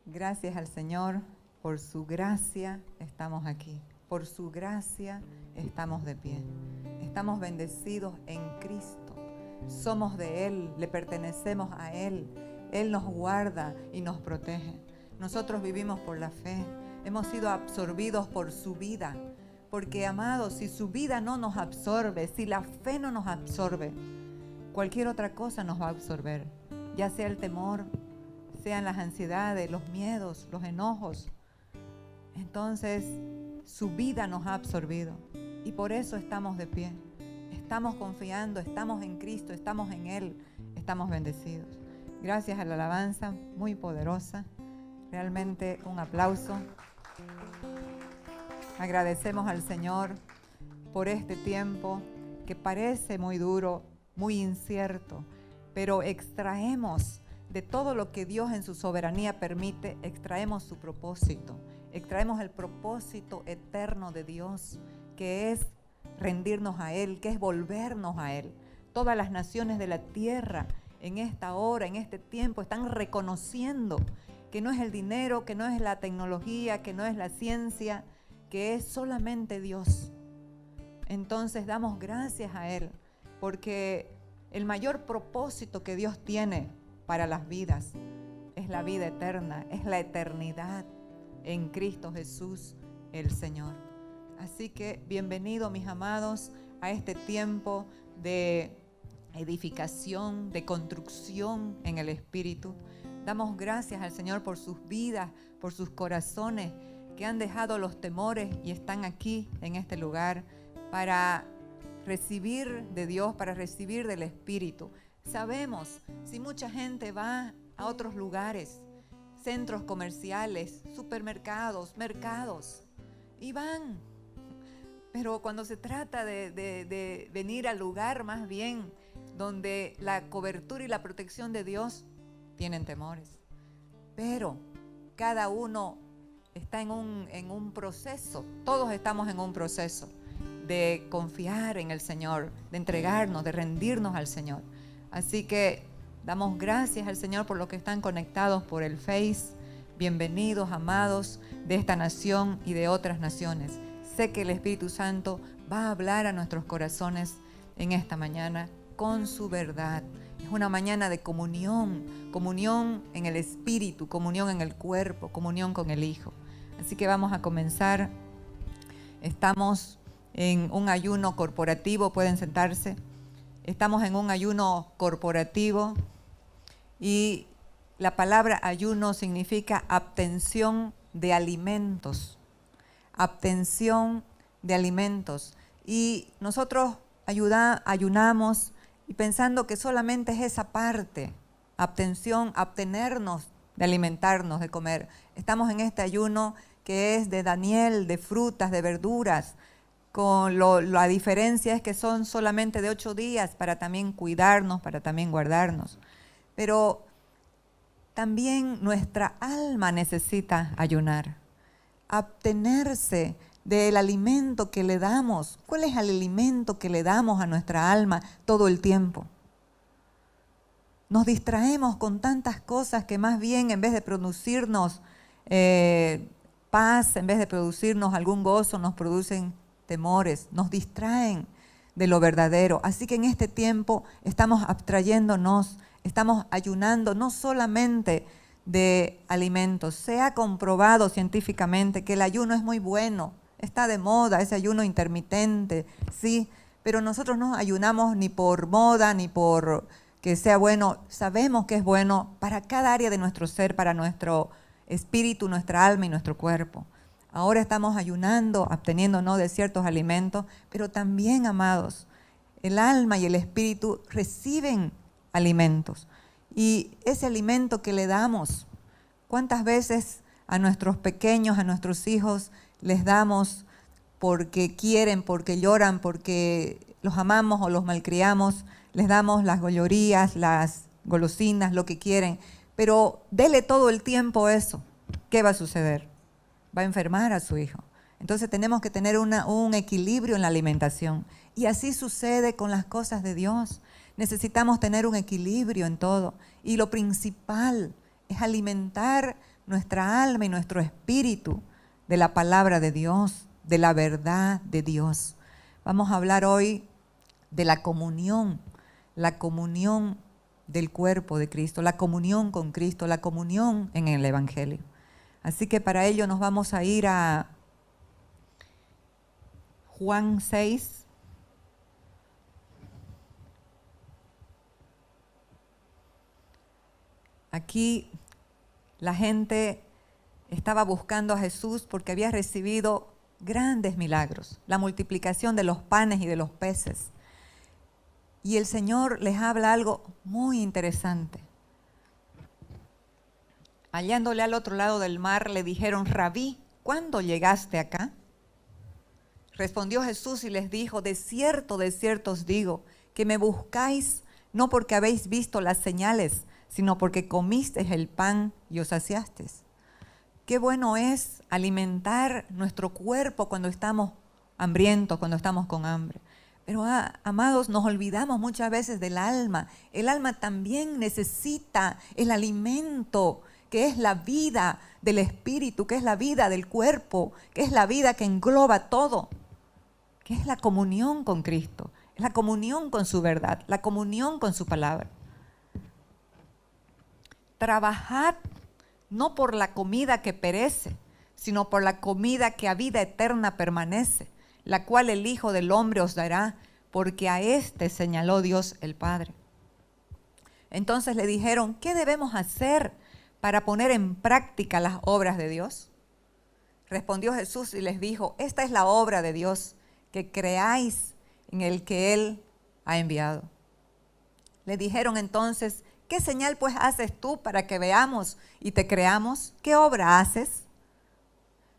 Gracias al Señor, por su gracia estamos aquí, por su gracia estamos de pie. Estamos bendecidos en Cristo, somos de Él, le pertenecemos a Él. Él nos guarda y nos protege. Nosotros vivimos por la fe, hemos sido absorbidos por su vida. Porque, amados, si su vida no nos absorbe, si la fe no nos absorbe, cualquier otra cosa nos va a absorber, ya sea el temor, sean las ansiedades, los miedos, los enojos. Entonces, su vida nos ha absorbido y por eso estamos de pie. Estamos confiando, estamos en Cristo, estamos en Él, estamos bendecidos. Gracias a la alabanza, muy poderosa. Realmente un aplauso. Agradecemos al Señor por este tiempo que parece muy duro, muy incierto, pero extraemos de todo lo que Dios en su soberanía permite, extraemos su propósito, extraemos el propósito eterno de Dios, que es rendirnos a Él, que es volvernos a Él. Todas las naciones de la tierra en esta hora, en este tiempo, están reconociendo que no es el dinero, que no es la tecnología, que no es la ciencia, que es solamente Dios. Entonces damos gracias a Él, porque el mayor propósito que Dios tiene para las vidas es la vida eterna, es la eternidad en Cristo Jesús el Señor. Así que bienvenidos, mis amados, a este tiempo de edificación, de construcción en el Espíritu. Damos gracias al Señor por sus vidas, por sus corazones que han dejado los temores y están aquí en este lugar para recibir de Dios, para recibir del Espíritu. Sabemos, si mucha gente va a otros lugares, centros comerciales, supermercados, mercados, y van, pero cuando se trata de venir al lugar más bien donde la cobertura y la protección de Dios, tienen temores. Pero cada uno está en un proceso, todos estamos en un proceso de confiar en el Señor, de entregarnos, de rendirnos al Señor. Así que damos gracias al Señor por los que están conectados por el Face. Bienvenidos, amados de esta nación y de otras naciones. Sé que el Espíritu Santo va a hablar a nuestros corazones en esta mañana con su verdad. Es una mañana de comunión, comunión en el Espíritu, comunión en el cuerpo, comunión con el Hijo. Así que vamos a comenzar. Estamos en un ayuno corporativo, pueden sentarse. Estamos en un ayuno corporativo y la palabra ayuno significa abstención de alimentos. Abstención de alimentos. Y nosotros ayunamos y pensando que solamente es esa parte, abstención, abstenernos de alimentarnos, de comer. Estamos en este ayuno que es de Daniel, de frutas, de verduras. La diferencia es que son solamente de 8 días para también cuidarnos, para también guardarnos. Pero también nuestra alma necesita ayunar, abstenerse del alimento que le damos. ¿Cuál es el alimento que le damos a nuestra alma todo el tiempo? Nos distraemos con tantas cosas que más bien en vez de producirnos paz, en vez de producirnos algún gozo, nos producen temores, nos distraen de lo verdadero. Así que en este tiempo estamos abstrayéndonos, estamos ayunando no solamente de alimentos. Se ha comprobado científicamente que el ayuno es muy bueno, está de moda ese ayuno intermitente, sí, pero nosotros no ayunamos ni por moda, ni por que sea bueno. Sabemos que es bueno para cada área de nuestro ser, para nuestro espíritu, nuestra alma y nuestro cuerpo. Ahora estamos ayunando, absteniéndonos de ciertos alimentos, pero también, amados, el alma y el espíritu reciben alimentos. Y ese alimento que le damos, ¿cuántas veces a nuestros pequeños, a nuestros hijos, les damos porque quieren, porque lloran, porque los amamos o los malcriamos? Les damos las gollorías, las golosinas, lo que quieren, pero dele todo el tiempo eso. ¿Qué va a suceder? Va a enfermar a su hijo. Entonces tenemos que tener un equilibrio en la alimentación. Y así sucede con las cosas de Dios. Necesitamos tener un equilibrio en todo. Y lo principal es alimentar nuestra alma y nuestro espíritu de la palabra de Dios, de la verdad de Dios. Vamos a hablar hoy de la comunión del cuerpo de Cristo, la comunión con Cristo, la comunión en el Evangelio. Así que para ello nos vamos a ir a Juan 6. Aquí la gente estaba buscando a Jesús porque había recibido grandes milagros, la multiplicación de los panes y de los peces. Y el Señor les habla algo muy interesante. Hallándole al otro lado del mar, le dijeron: Rabí, ¿cuándo llegaste acá? Respondió Jesús y les dijo: de cierto os digo, que me buscáis no porque habéis visto las señales, sino porque comisteis el pan y os saciasteis. Qué bueno es alimentar nuestro cuerpo cuando estamos hambrientos, cuando estamos con hambre. Pero, amados, nos olvidamos muchas veces del alma. El alma también necesita el alimento, que es la vida del espíritu, que es la vida del cuerpo, que es la vida que engloba todo, que es la comunión con Cristo, es la comunión con su verdad, la comunión con su palabra. Trabajad no por la comida que perece, sino por la comida que a vida eterna permanece, la cual el Hijo del Hombre os dará, porque a éste señaló Dios el Padre. Entonces le dijeron: ¿qué debemos hacer para poner en práctica las obras de Dios? Respondió Jesús y les dijo: esta es la obra de Dios, que creáis en el que Él ha enviado. Le dijeron entonces: ¿qué señal pues haces tú para que veamos y te creamos? ¿Qué obra haces?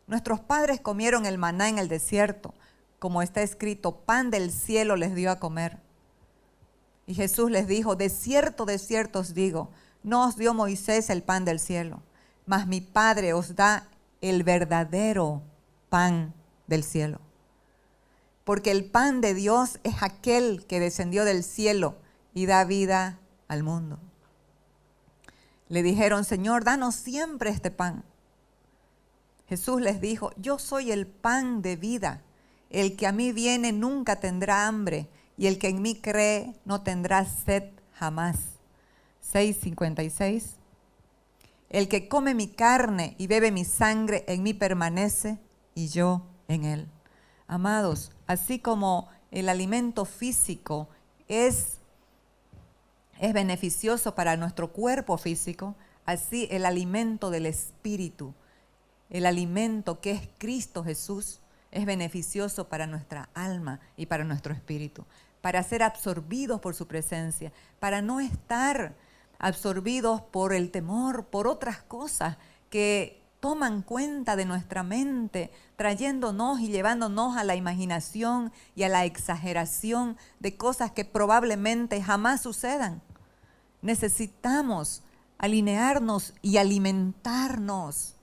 Nuestros padres comieron el maná en el desierto, como está escrito: pan del cielo les dio a comer. Y Jesús les dijo: de cierto os digo, no os dio Moisés el pan del cielo, mas mi Padre os da el verdadero pan del cielo. Porque el pan de Dios es aquel que descendió del cielo y da vida al mundo. Le dijeron: Señor, danos siempre este pan. Jesús les dijo: yo soy el pan de vida. El que a mí viene nunca tendrá hambre, y el que en mí cree no tendrá sed jamás. 6:56. El que come mi carne y bebe mi sangre en mí permanece, y yo en él. Amados, así como el alimento físico es beneficioso para nuestro cuerpo físico, así el alimento del espíritu, el alimento que es Cristo Jesús, es beneficioso para nuestra alma y para nuestro espíritu, para ser absorbidos por su presencia, para no estar absorbidos por el temor, por otras cosas que toman cuenta de nuestra mente, trayéndonos y llevándonos a la imaginación y a la exageración de cosas que probablemente jamás sucedan. Necesitamos alinearnos y alimentarnos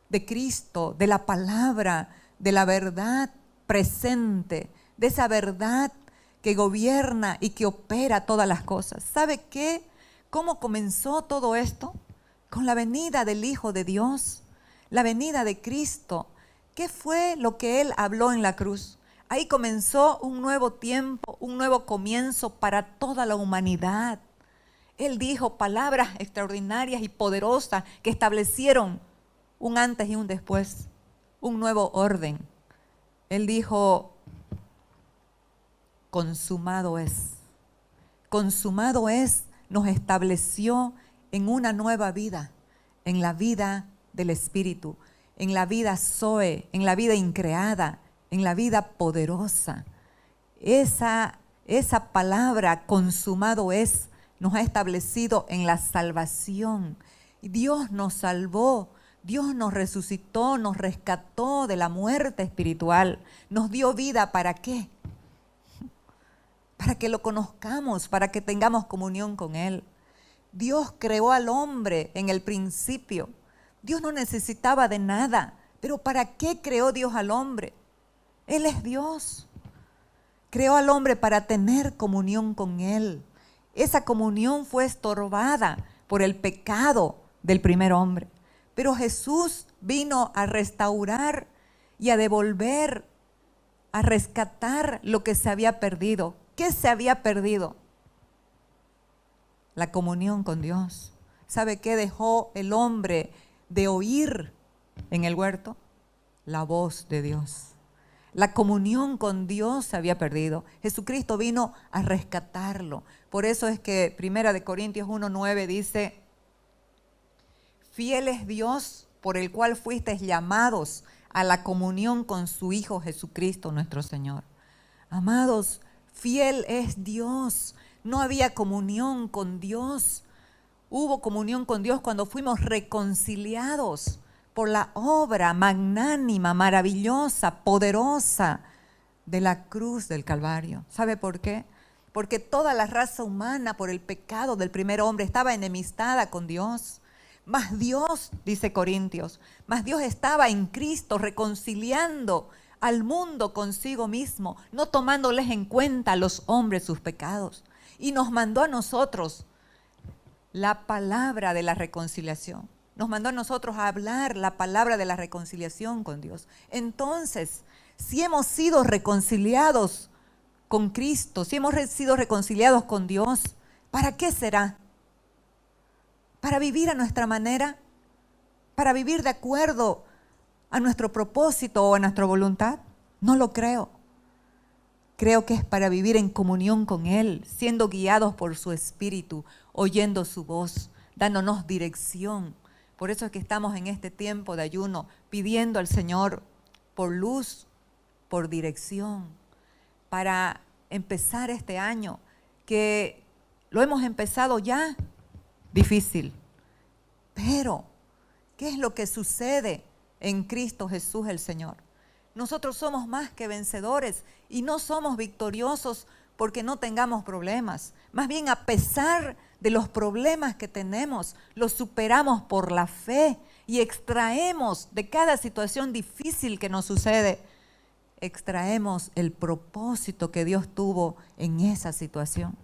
de Cristo, de la palabra, de la verdad presente, de esa verdad que gobierna y que opera todas las cosas. ¿Sabe qué? ¿Cómo comenzó todo esto? Con la venida del Hijo de Dios, la venida de Cristo. ¿Qué fue lo que Él habló en la cruz? Ahí comenzó un nuevo tiempo, un nuevo comienzo para toda la humanidad. Él dijo palabras extraordinarias y poderosas que establecieron un antes y un después, un nuevo orden. Él dijo: consumado es. Consumado es, nos estableció en una nueva vida, en la vida del Espíritu, en la vida Zoe, en la vida increada, en la vida poderosa. Esa palabra, consumado es, nos ha establecido en la salvación. Dios nos salvó, Dios nos resucitó, nos rescató de la muerte espiritual, nos dio vida. ¿Para qué? Para que lo conozcamos, para que tengamos comunión con Él. Dios creó al hombre en el principio. Dios no necesitaba de nada, pero ¿para qué creó Dios al hombre? Él es Dios. Creó al hombre para tener comunión con Él. Esa comunión fue estorbada por el pecado del primer hombre. Pero Jesús vino a restaurar y a devolver, a rescatar lo que se había perdido. ¿Qué se había perdido? La comunión con Dios. ¿Sabe qué dejó el hombre de oír en el huerto? La voz de Dios. La comunión con Dios se había perdido. Jesucristo vino a rescatarlo. Por eso es que 1 Corintios 1:9 dice: fiel es Dios por el cual fuisteis llamados a la comunión con su Hijo Jesucristo nuestro Señor. Amados, fiel es Dios. No había comunión con Dios. Hubo comunión con Dios cuando fuimos reconciliados por la obra magnánima, maravillosa, poderosa de la cruz del Calvario. ¿Sabe por qué? Porque toda la raza humana, por el pecado del primer hombre, estaba enemistada con Dios. Mas Dios, dice Corintios, mas Dios estaba en Cristo reconciliando al mundo consigo mismo, no tomándoles en cuenta a los hombres sus pecados. Y nos mandó a nosotros la palabra de la reconciliación. Nos mandó a nosotros a hablar la palabra de la reconciliación con Dios. Entonces, si hemos sido reconciliados con Cristo, si hemos sido reconciliados con Dios, ¿para qué será? ¿Para vivir a nuestra manera? ¿Para vivir de acuerdo a nuestro propósito o a nuestra voluntad? No lo creo. Creo que es para vivir en comunión con Él, siendo guiados por su Espíritu, oyendo su voz, dándonos dirección. Por eso es que estamos en este tiempo de ayuno, pidiendo al Señor por luz, por dirección, para empezar este año, que lo hemos empezado ya difícil. Pero, ¿qué es lo que sucede en Cristo Jesús el Señor? Nosotros somos más que vencedores y no somos victoriosos porque no tengamos problemas. Más bien, a pesar de los problemas que tenemos, los superamos por la fe y extraemos de cada situación difícil que nos sucede, extraemos el propósito que Dios tuvo en esa situación.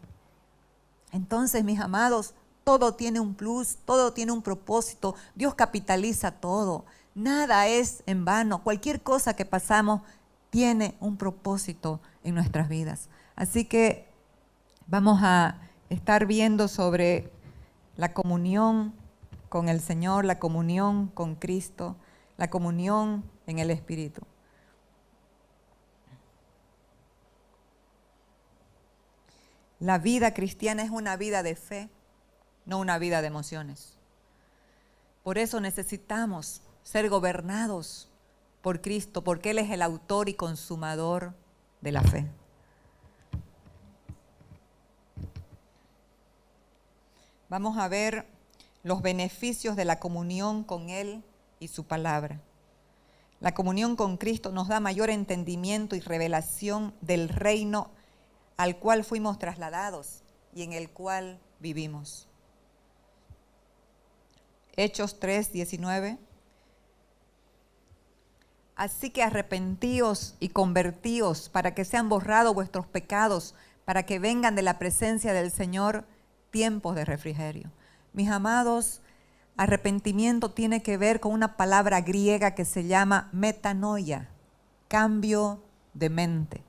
Entonces, mis amados, todo tiene un plus, todo tiene un propósito. Dios capitaliza todo. Nada es en vano. Cualquier cosa que pasamos tiene un propósito en nuestras vidas. Así que vamos a estar viendo sobre la comunión con el Señor, la comunión con Cristo, la comunión en el Espíritu. La vida cristiana es una vida de fe, no una vida de emociones. Por eso necesitamos ser gobernados por Cristo, porque Él es el autor y consumador de la fe. Vamos a ver los beneficios de la comunión con Él y su palabra. La comunión con Cristo nos da mayor entendimiento y revelación del reino al cual fuimos trasladados y en el cual vivimos. Hechos 3:19. Así que arrepentíos y convertíos para que sean borrados vuestros pecados, para que vengan de la presencia del Señor tiempos de refrigerio. Mis amados, arrepentimiento tiene que ver con una palabra griega que se llama metanoia, cambio de mente.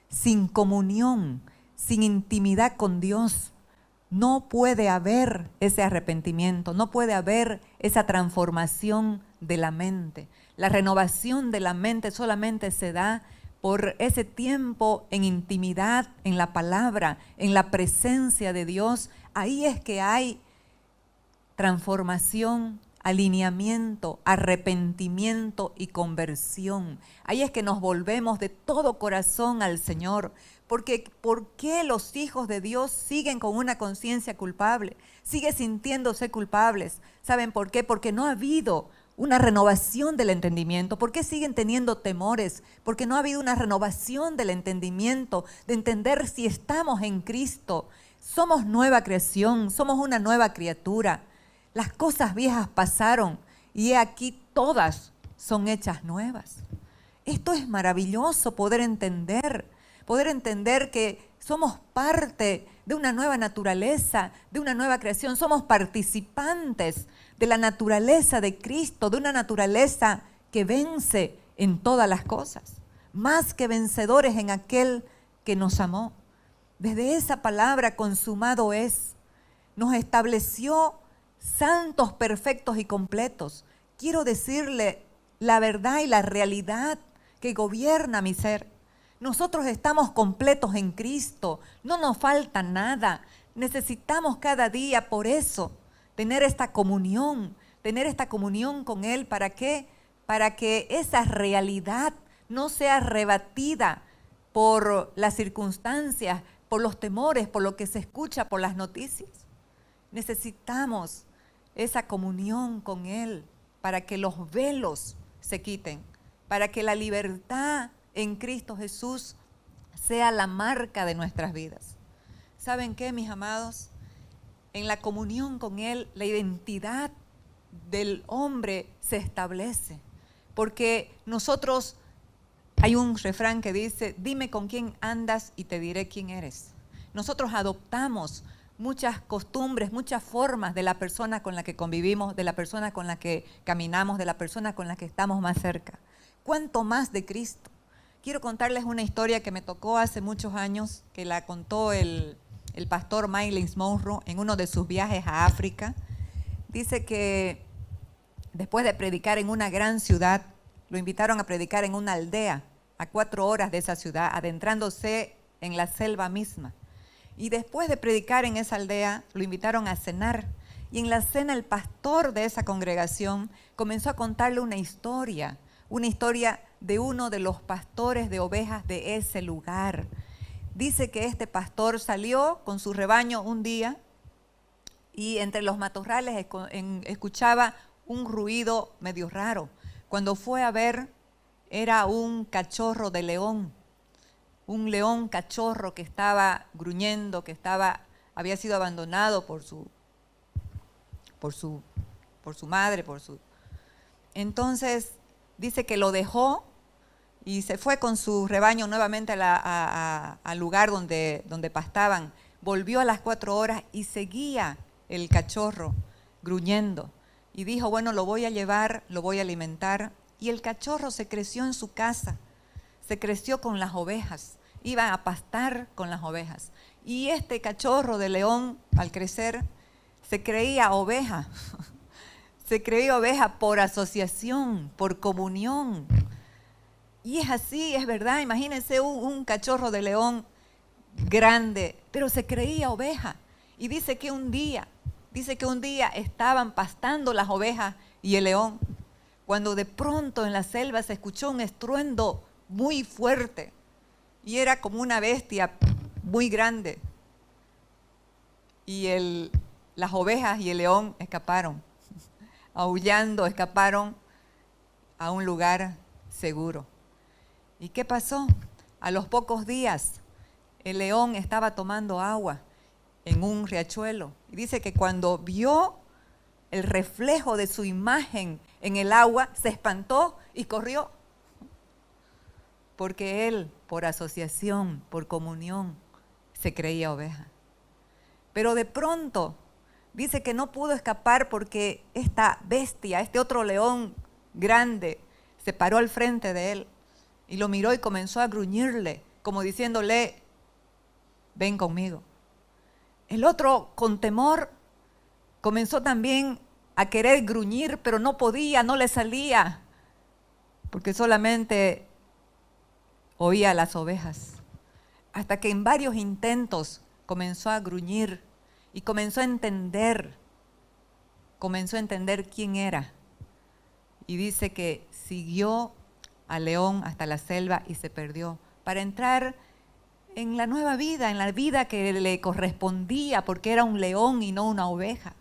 Sin comunión, sin intimidad con Dios, no puede haber ese arrepentimiento, no puede haber esa transformación de la mente. La renovación de la mente solamente se da por ese tiempo en intimidad, en la palabra, en la presencia de Dios. Ahí es que hay transformación, alineamiento, arrepentimiento y conversión. Ahí es que nos volvemos de todo corazón al Señor. Porque ¿por qué los hijos de Dios siguen con una conciencia culpable? Siguen sintiéndose culpables. ¿Saben por qué? Porque no ha habido una renovación del entendimiento. ¿Por qué siguen teniendo temores? Porque no ha habido una renovación del entendimiento, de entender si estamos en Cristo. Somos nueva creación, somos una nueva criatura. Las cosas viejas pasaron y he aquí todas son hechas nuevas. Esto es maravilloso poder entender que somos parte de una nueva naturaleza, de una nueva creación, somos participantes de la naturaleza de Cristo, de una naturaleza que vence en todas las cosas, más que vencedores en aquel que nos amó. Desde esa palabra consumado es, nos estableció santos, perfectos y completos. Quiero decirle la verdad y la realidad que gobierna mi ser. Nosotros estamos completos en Cristo, no nos falta nada. Necesitamos cada día, por eso, tener esta comunión con Él. ¿Para qué? Para que esa realidad no sea rebatida por las circunstancias, por los temores, por lo que se escucha, por las noticias. Necesitamos esa comunión con Él para que los velos se quiten, para que la libertad en Cristo Jesús sea la marca de nuestras vidas. ¿Saben qué, mis amados? En la comunión con Él, la identidad del hombre se establece, porque nosotros, hay un refrán que dice, dime con quién andas y te diré quién eres. Nosotros adoptamos muchas costumbres, muchas formas de la persona con la que convivimos, de la persona con la que caminamos, de la persona con la que estamos más cerca. ¿Cuánto más de Cristo? Quiero contarles una historia que me tocó hace muchos años, que la contó el pastor Myles Munroe en uno de sus viajes a África. Dice que después de predicar en una gran ciudad, lo invitaron a predicar en una aldea a 4 horas de esa ciudad, adentrándose en la selva misma. Y después de predicar en esa aldea, lo invitaron a cenar. Y en la cena el pastor de esa congregación comenzó a contarle una historia de uno de los pastores de ovejas de ese lugar. Dice que este pastor salió con su rebaño un día y entre los matorrales escuchaba un ruido medio raro. Cuando fue a ver, era un cachorro de león, un león cachorro que estaba gruñendo, había sido abandonado por su madre, Entonces dice que lo dejó y se fue con su rebaño nuevamente al lugar donde pastaban. Volvió a las 4 horas y seguía el cachorro gruñendo. Y dijo, bueno, lo voy a llevar, lo voy a alimentar. Y el cachorro se creció en su casa, se creció con las ovejas, iba a pastar con las ovejas. Y este cachorro de león, al crecer, se creía oveja. Se creía oveja por asociación, por comunión. Y es así, es verdad. Imagínense un cachorro de león grande, pero se creía oveja. Y dice que un día estaban pastando las ovejas y el león, cuando de pronto en la selva se escuchó un estruendo muy fuerte. Y era como una bestia muy grande. Y las ovejas y el león escaparon. Aullando, escaparon a un lugar seguro. ¿Y qué pasó? A los pocos días, el león estaba tomando agua en un riachuelo. Y dice que cuando vio el reflejo de su imagen en el agua, se espantó y corrió. Porque él, por asociación, por comunión, se creía oveja. Pero de pronto, dice que no pudo escapar porque esta bestia, este otro león grande, se paró al frente de él y lo miró y comenzó a gruñirle, como diciéndole, ven conmigo. El otro, con temor, comenzó también a querer gruñir, pero no podía, no le salía, porque solamente oía a las ovejas. Hasta que en varios intentos comenzó a gruñir y comenzó a entender quién era. Y dice que siguió al león hasta la selva y se perdió para entrar en la nueva vida, en la vida que le correspondía, porque era un león y no una oveja.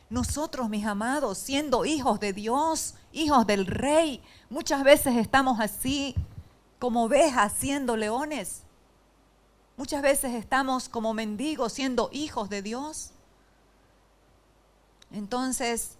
Nosotros, mis amados, siendo hijos de Dios, hijos del Rey, muchas veces estamos así, como ovejas siendo leones. Muchas veces estamos como mendigos siendo hijos de Dios. Entonces,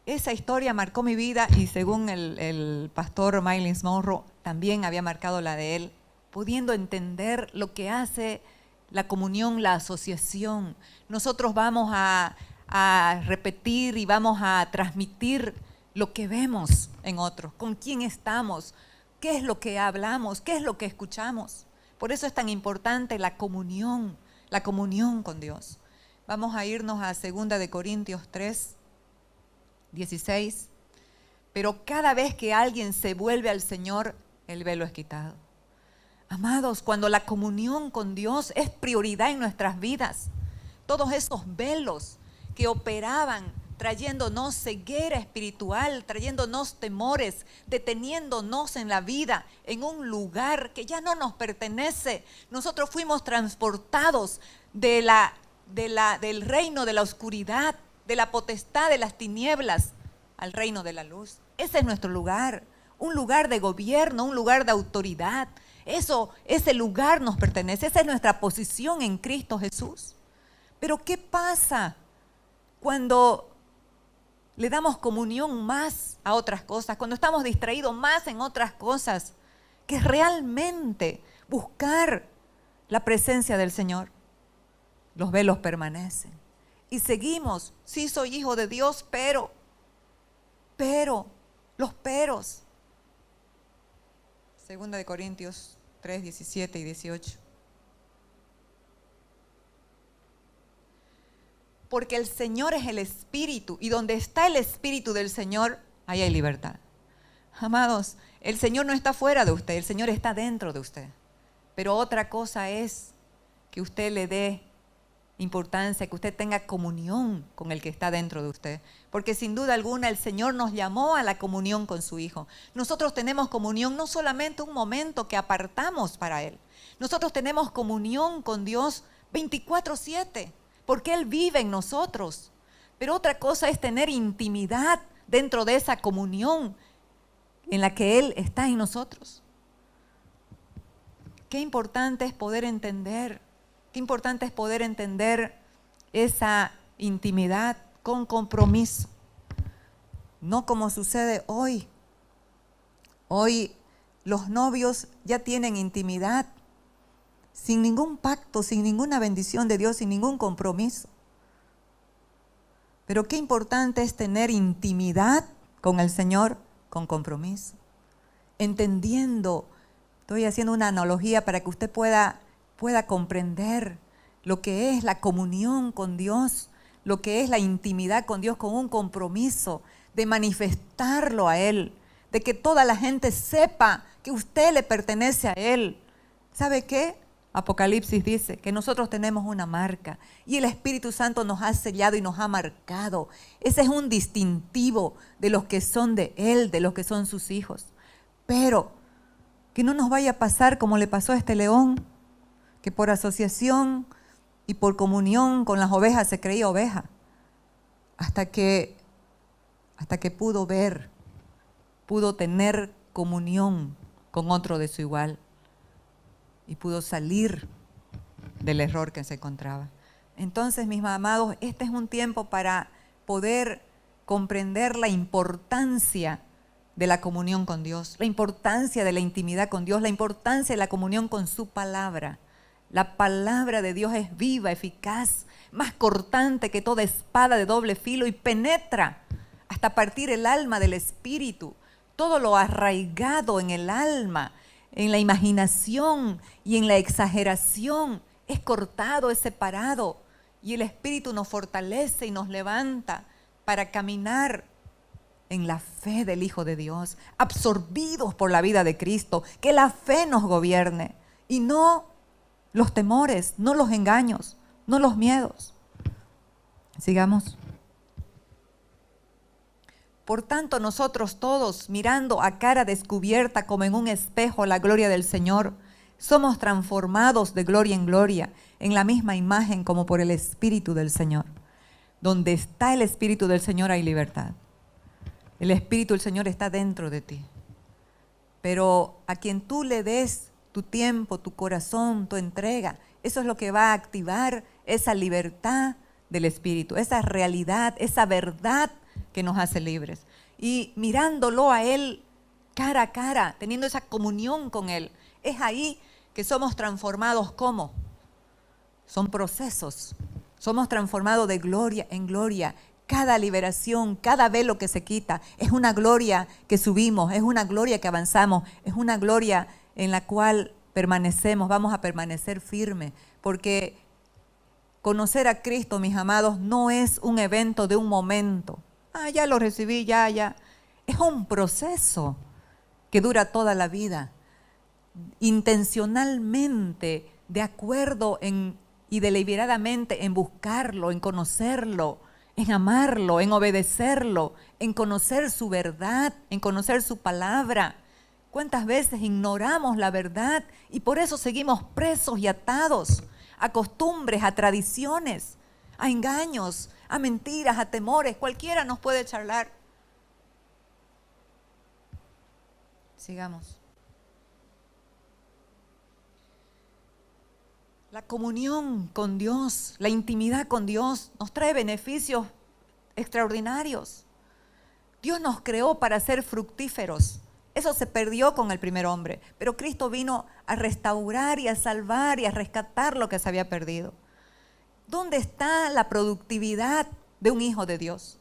esa historia marcó mi vida y según el pastor Myles Munroe, también había marcado la de él, pudiendo entender lo que hace la comunión, la asociación. Nosotros vamos a a repetir y vamos a transmitir lo que vemos en otros, con quién estamos, qué es lo que hablamos, qué es lo que escuchamos. Por eso es tan importante la comunión con Dios. Vamos a irnos a 2 de Corintios 3, 16. Pero cada vez que alguien se vuelve al Señor, el velo es quitado. Amados, cuando la comunión con Dios es prioridad en nuestras vidas, todos esos velos que operaban trayéndonos ceguera espiritual, trayéndonos temores, deteniéndonos en la vida, en un lugar que ya no nos pertenece. Nosotros fuimos transportados del reino de la oscuridad, de la potestad de las tinieblas, al reino de la luz. Ese es nuestro lugar, un lugar de gobierno, un lugar de autoridad. Ese lugar nos pertenece, esa es nuestra posición en Cristo Jesús. Pero ¿qué pasa cuando le damos comunión más a otras cosas, cuando estamos distraídos más en otras cosas que realmente buscar la presencia del Señor? Los velos permanecen y seguimos, sí soy hijo de Dios, pero, los peros. 2 de Corintios 3, 17 y 18. Porque el Señor es el Espíritu, y donde está el Espíritu del Señor, ahí hay libertad. Amados, el Señor no está fuera de usted, el Señor está dentro de usted. Pero otra cosa es que usted le dé importancia, que usted tenga comunión con el que está dentro de usted. Porque sin duda alguna el Señor nos llamó a la comunión con su Hijo. Nosotros tenemos comunión no solamente un momento que apartamos para Él. Nosotros tenemos comunión con Dios 24/7, porque Él vive en nosotros. Pero otra cosa es tener intimidad dentro de esa comunión en la que Él está en nosotros. Qué importante es poder entender. Qué importante es poder entender esa intimidad con compromiso. No como sucede hoy. Hoy los novios ya tienen intimidad sin ningún pacto, sin ninguna bendición de Dios, sin ningún compromiso. Pero qué importante es tener intimidad con el Señor con compromiso. Entendiendo, estoy haciendo una analogía para que usted pueda comprender lo que es la comunión con Dios, lo que es la intimidad con Dios, con un compromiso de manifestarlo a Él, de que toda la gente sepa que usted le pertenece a Él. ¿Sabe qué? Apocalipsis dice que nosotros tenemos una marca y el Espíritu Santo nos ha sellado y nos ha marcado. Ese es un distintivo de los que son de Él, de los que son sus hijos. Pero que no nos vaya a pasar como le pasó a este león, que por asociación y por comunión con las ovejas se creía oveja, hasta que pudo ver, pudo tener comunión con otro de su igual y pudo salir del error que se encontraba. Entonces, mis amados, este es un tiempo para poder comprender la importancia de la comunión con Dios, la importancia de la intimidad con Dios, la importancia de la comunión con su palabra. La palabra de Dios es viva, eficaz, más cortante que toda espada de doble filo y penetra hasta partir el alma del espíritu, todo lo arraigado en el alma, en la imaginación y en la exageración, es cortado, es separado, y el Espíritu nos fortalece y nos levanta para caminar en la fe del Hijo de Dios, absorbidos por la vida de Cristo, que la fe nos gobierne y no los temores, no los engaños, no los miedos. Sigamos. Por tanto, nosotros todos, mirando a cara descubierta como en un espejo la gloria del Señor, somos transformados de gloria en gloria, en la misma imagen como por el Espíritu del Señor. Donde está el Espíritu del Señor hay libertad. El Espíritu del Señor está dentro de ti. Pero a quien tú le des tu tiempo, tu corazón, tu entrega, eso es lo que va a activar esa libertad del Espíritu, esa realidad, esa verdad que nos hace libres. Y mirándolo a Él cara a cara, teniendo esa comunión con Él, es ahí que somos transformados. ¿Cómo? Son procesos Somos transformados de gloria en gloria. Cada liberación, cada velo que se quita, es una gloria que subimos, es una gloria que avanzamos, es una gloria en la cual permanecemos, vamos a permanecer firmes, porque conocer a Cristo, mis amados, no es un evento de un momento. Ya lo recibí, ya. Es un proceso que dura toda la vida. Intencionalmente, de acuerdo y deliberadamente en buscarlo, en conocerlo, en amarlo, en obedecerlo, en conocer su verdad, en conocer su palabra. ¿Cuántas veces ignoramos la verdad y por eso seguimos presos y atados a costumbres, a tradiciones, a engaños, a mentiras, a temores? Cualquiera nos puede charlar. Sigamos. La comunión con Dios, la intimidad con Dios nos trae beneficios extraordinarios. Dios nos creó para ser fructíferos. Eso se perdió con el primer hombre, pero Cristo vino a restaurar y a salvar y a rescatar lo que se había perdido. ¿Dónde está la productividad de un hijo de Dios?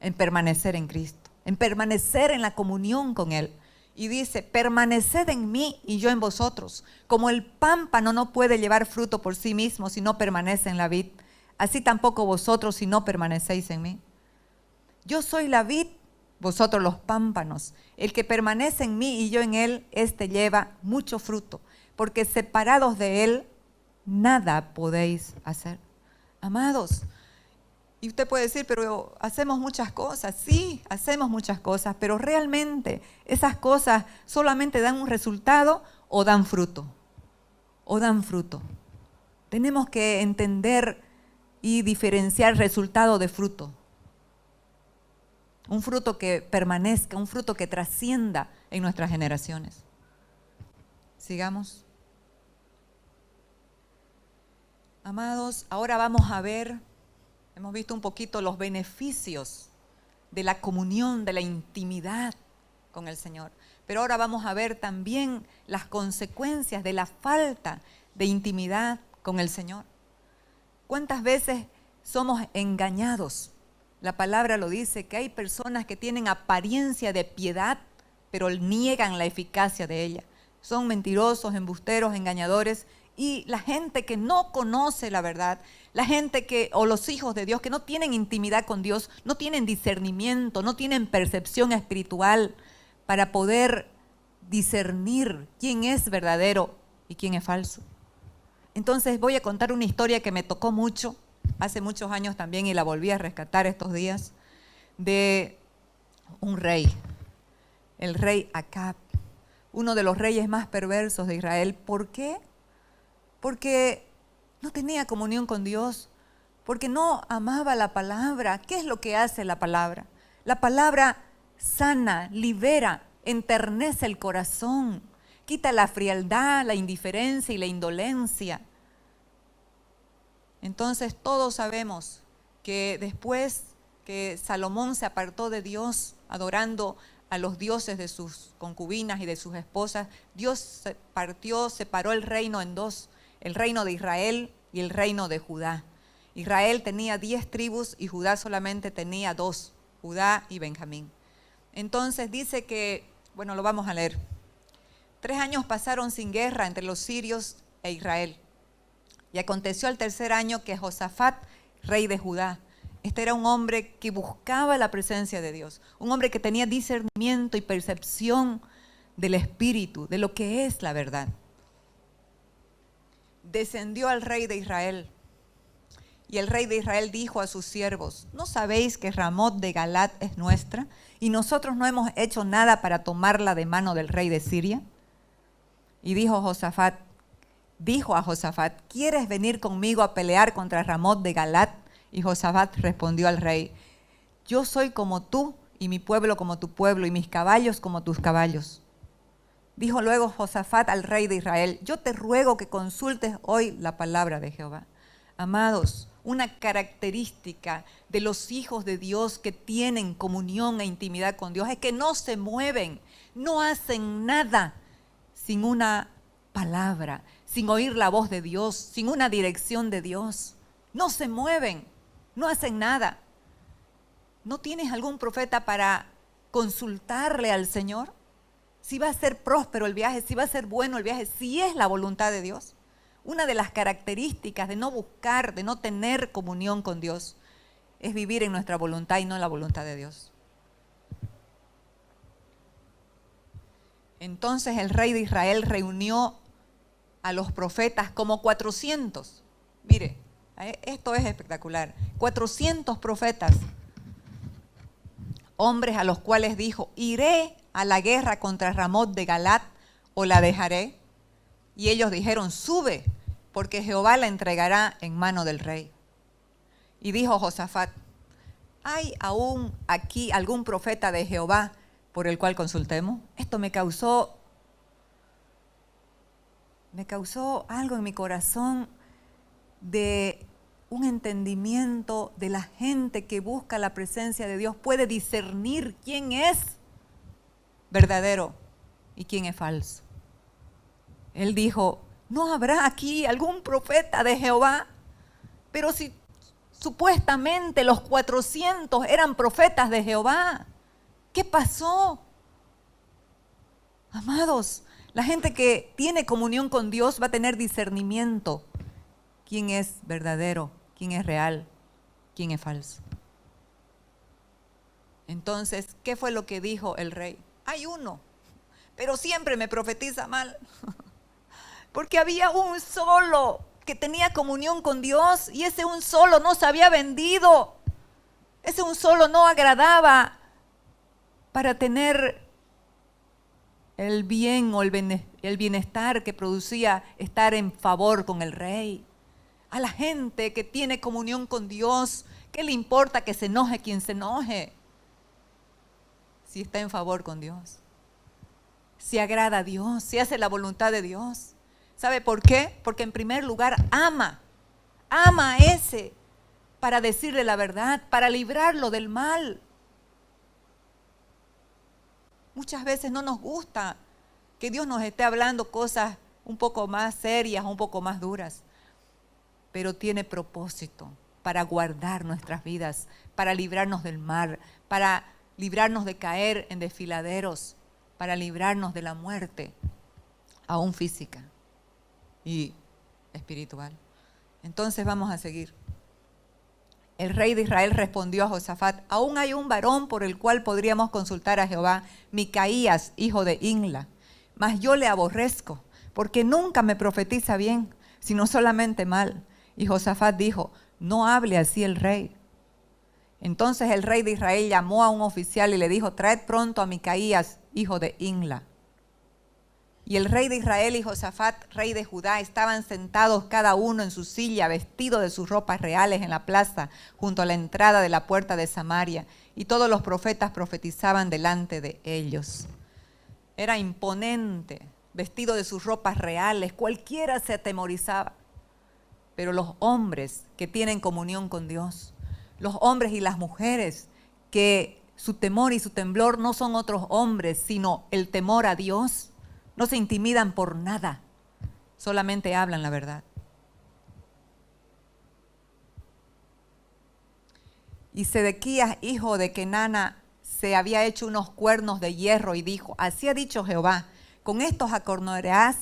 En permanecer en Cristo, en permanecer en la comunión con Él. Y dice, permaneced en mí y yo en vosotros. Como el pámpano no puede llevar fruto por sí mismo si no permanece en la vid, así tampoco vosotros si no permanecéis en mí. Yo soy la vid, vosotros los pámpanos. El que permanece en mí y yo en él, éste lleva mucho fruto, porque separados de él, nada podéis hacer. Amados, y usted puede decir, pero hacemos muchas cosas. Sí, hacemos muchas cosas, pero realmente esas cosas solamente dan un resultado o dan fruto. O dan fruto. Tenemos que entender y diferenciar resultado de fruto. Un fruto que permanezca, un fruto que trascienda en nuestras generaciones. Sigamos. Amados, ahora vamos a ver, hemos visto un poquito los beneficios de la comunión, de la intimidad con el Señor. Pero ahora vamos a ver también las consecuencias de la falta de intimidad con el Señor. ¿Cuántas veces somos engañados? La palabra lo dice, que hay personas que tienen apariencia de piedad, pero niegan la eficacia de ella. Son mentirosos, embusteros, engañadores. Y la gente que no conoce la verdad, la gente o los hijos de Dios que no tienen intimidad con Dios, no tienen discernimiento, no tienen percepción espiritual para poder discernir quién es verdadero y quién es falso. Entonces voy a contar una historia que me tocó mucho, hace muchos años también, y la volví a rescatar estos días, de un rey, el rey Acab, uno de los reyes más perversos de Israel. ¿Por qué? Porque no tenía comunión con Dios, porque no amaba la palabra. ¿Qué es lo que hace la palabra? La palabra sana, libera, enternece el corazón, quita la frialdad, la indiferencia y la indolencia. Entonces todos sabemos que después que Salomón se apartó de Dios, adorando a los dioses de sus concubinas y de sus esposas, Dios separó el reino en dos, el reino de Israel y el reino de Judá. Israel tenía 10 tribus y Judá solamente tenía 2, Judá y Benjamín. Entonces dice que, bueno, lo vamos a leer. 3 años pasaron sin guerra entre los sirios e Israel. Y aconteció al tercer año que Josafat, rey de Judá, este era un hombre que buscaba la presencia de Dios, un hombre que tenía discernimiento y percepción del Espíritu, de lo que es la verdad. Descendió al rey de Israel, y el rey de Israel dijo a sus siervos, ¿no sabéis que Ramot de Galat es nuestra, y nosotros no hemos hecho nada para tomarla de mano del rey de Siria? Y dijo a Josafat, ¿quieres venir conmigo a pelear contra Ramot de Galat? Y Josafat respondió al rey, yo soy como tú, y mi pueblo como tu pueblo, y mis caballos como tus caballos. Dijo luego Josafat al rey de Israel, yo te ruego que consultes hoy la palabra de Jehová. Amados, una característica de los hijos de Dios que tienen comunión e intimidad con Dios es que no se mueven, no hacen nada sin una palabra, sin oír la voz de Dios, sin una dirección de Dios. no se mueven, no hacen nada. ¿No tienes algún profeta para consultarle al Señor? Si va a ser próspero el viaje, si va a ser bueno el viaje, si es la voluntad de Dios. Una de las características de no buscar, de no tener comunión con Dios, es vivir en nuestra voluntad y no en la voluntad de Dios. Entonces el rey de Israel reunió a los profetas como 400. Mire, esto es espectacular. 400 profetas, hombres a los cuales dijo: iré a la guerra contra Ramot de Galat o la dejaré. Y ellos dijeron: sube, porque Jehová la entregará en mano del rey. Y dijo Josafat: ¿hay aún aquí algún profeta de Jehová por el cual consultemos? Esto me causó algo en mi corazón de un entendimiento de la gente que busca la presencia de Dios, puede discernir quién es verdadero y quién es falso. Él dijo: ¿no habrá aquí algún profeta de Jehová? Pero si supuestamente los 400 eran profetas de Jehová, ¿qué pasó? Amados, la gente que tiene comunión con Dios va a tener discernimiento. ¿Quién es verdadero? ¿Quién es real? ¿Quién es falso? Entonces, ¿qué fue lo que dijo el rey? Hay uno, pero siempre me profetiza mal. Porque había un solo que tenía comunión con Dios y ese un solo no se había vendido. Ese un solo no agradaba para tener el bien o el bienestar que producía estar en favor con el rey. A la gente que tiene comunión con Dios, ¿qué le importa que se enoje quien se enoje? Si está en favor con Dios, si agrada a Dios, si hace la voluntad de Dios. ¿Sabe por qué? Porque en primer lugar ama a ese para decirle la verdad, para librarlo del mal. Muchas veces no nos gusta que Dios nos esté hablando cosas un poco más serias, un poco más duras, pero tiene propósito para guardar nuestras vidas, para librarnos del mal, para librarnos de caer en desfiladeros, para librarnos de la muerte, aún física y espiritual. Entonces vamos a seguir. El rey de Israel respondió a Josafat: aún hay un varón por el cual podríamos consultar a Jehová, Micaías, hijo de Imla, mas yo le aborrezco, porque nunca me profetiza bien, sino solamente mal. Y Josafat dijo: no hable así el rey. Entonces el rey de Israel llamó a un oficial y le dijo: traed pronto a Micaías, hijo de Imla. Y el rey de Israel y Josafat, rey de Judá, estaban sentados cada uno en su silla, vestidos de sus ropas reales en la plaza, junto a la entrada de la puerta de Samaria. Y todos los profetas profetizaban delante de ellos. Era imponente, vestido de sus ropas reales, cualquiera se atemorizaba. Pero los hombres que tienen comunión con Dios, los hombres y las mujeres que su temor y su temblor no son otros hombres, sino el temor a Dios, no se intimidan por nada, solamente hablan la verdad. Y Sedequías, hijo de Kenana, se había hecho unos cuernos de hierro y dijo: así ha dicho Jehová, con estos acornearás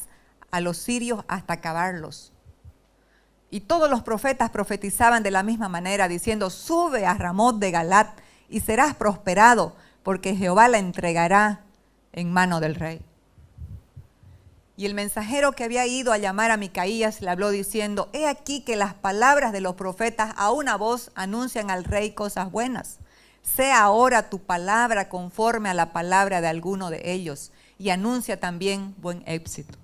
a los sirios hasta acabarlos. Y todos los profetas profetizaban de la misma manera, diciendo: sube a Ramot de Galat y serás prosperado, porque Jehová la entregará en mano del rey. Y el mensajero que había ido a llamar a Micaías le habló diciendo: he aquí que las palabras de los profetas a una voz anuncian al rey cosas buenas. Sea ahora tu palabra conforme a la palabra de alguno de ellos, y anuncia también buen éxito.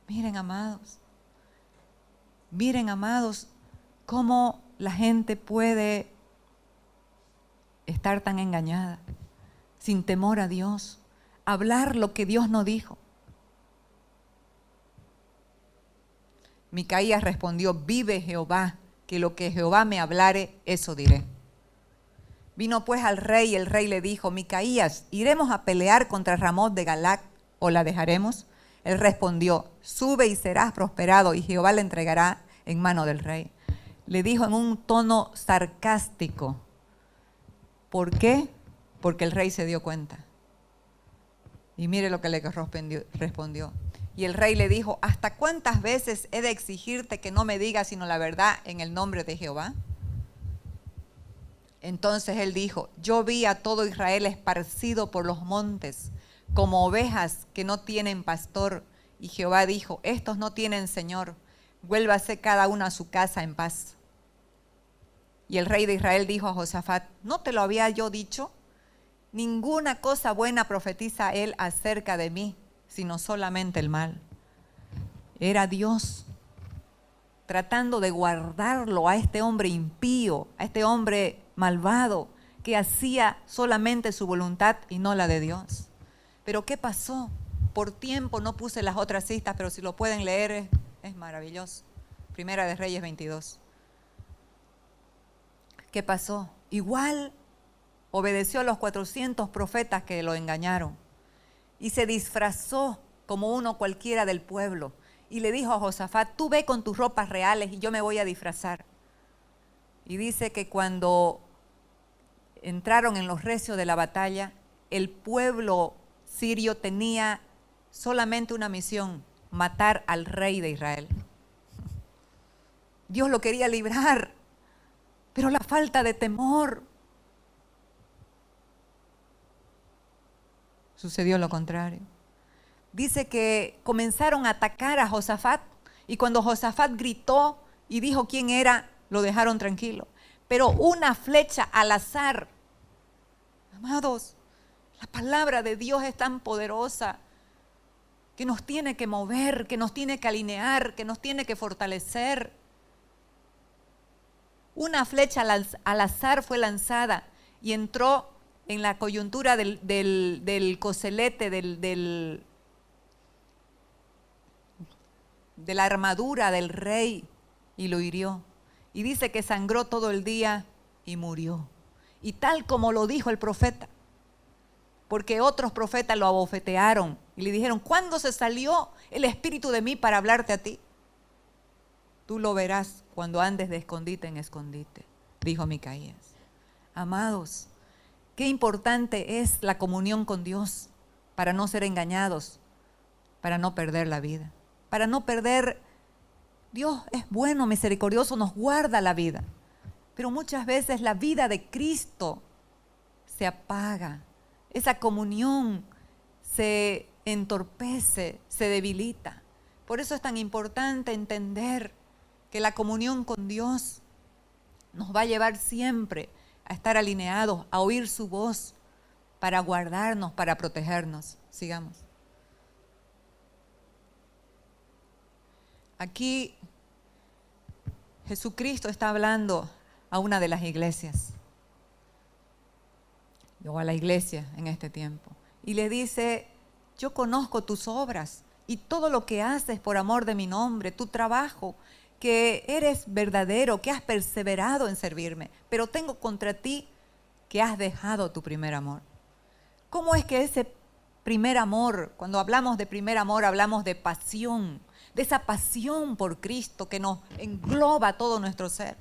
Miren, amados, cómo la gente puede estar tan engañada, sin temor a Dios, hablar lo que Dios no dijo. Micaías respondió: vive Jehová, que lo que Jehová me hablare, eso diré. Vino pues al rey y el rey le dijo: Micaías, ¿iremos a pelear contra Ramot de Galat o la dejaremos? Él respondió: sube y serás prosperado, y Jehová la entregará en mano del rey. le dijo en un tono sarcástico. ¿Por qué? Porque el rey se dio cuenta. Y mire lo que le respondió. Y el rey le dijo, ¿hasta cuántas veces he de exigirte que no me digas sino la verdad en el nombre de Jehová? Entonces él dijo, yo vi a todo Israel esparcido por los montes, como ovejas que no tienen pastor. Y Jehová dijo, estos no tienen señor, vuélvase cada uno a su casa en paz. Y el rey de Israel dijo a Josafat, ¿no te lo había yo dicho? Ninguna cosa buena profetiza él acerca de mí, sino solamente el mal. Era Dios tratando de guardarlo a este hombre impío, a este hombre malvado, que hacía solamente su voluntad y no la de Dios. Pero ¿qué pasó? Por tiempo no puse las otras citas, pero si lo pueden leer es maravilloso. Primera de Reyes 22. ¿Qué pasó? Igual obedeció a los 400 profetas que lo engañaron y se disfrazó como uno cualquiera del pueblo y le dijo a Josafat, tú ve con tus ropas reales y yo me voy a disfrazar. Y dice que cuando entraron en los recios de la batalla, el pueblo sirio tenía solamente una misión, matar al rey de Israel. Dios lo quería librar, pero la falta de temor sucedió lo contrario. Dice que comenzaron a atacar a Josafat y cuando Josafat gritó y dijo quién era, lo dejaron tranquilo. Pero una flecha al azar, amados, la palabra de Dios es tan poderosa que nos tiene que mover, que nos tiene que alinear, que nos tiene que fortalecer. Una flecha al azar fue lanzada y entró en la coyuntura del coselete, de la armadura del rey y lo hirió. Y dice que sangró todo el día y murió. Y tal como lo dijo el profeta, porque otros profetas lo abofetearon y le dijeron, ¿cuándo se salió el espíritu de mí para hablarte a ti? Tú lo verás cuando andes de escondite en escondite, dijo Micaías. Amados, qué importante es la comunión con Dios para no ser engañados, para no perder la vida, para no perder. Dios es bueno, misericordioso, nos guarda la vida, pero muchas veces la vida de Cristo se apaga, esa comunión se entorpece, se debilita. Por eso es tan importante entender que la comunión con Dios nos va a llevar siempre a estar alineados, a oír su voz, para guardarnos, para protegernos. Sigamos. Aquí Jesucristo está hablando a una de las iglesias, o a la iglesia en este tiempo, y le dice, yo conozco tus obras y todo lo que haces por amor de mi nombre, tu trabajo, que eres verdadero, que has perseverado en servirme, pero tengo contra ti que has dejado tu primer amor. ¿Cómo es que ese primer amor, cuando hablamos de primer amor, hablamos de pasión, de esa pasión por Cristo que nos engloba todo nuestro ser,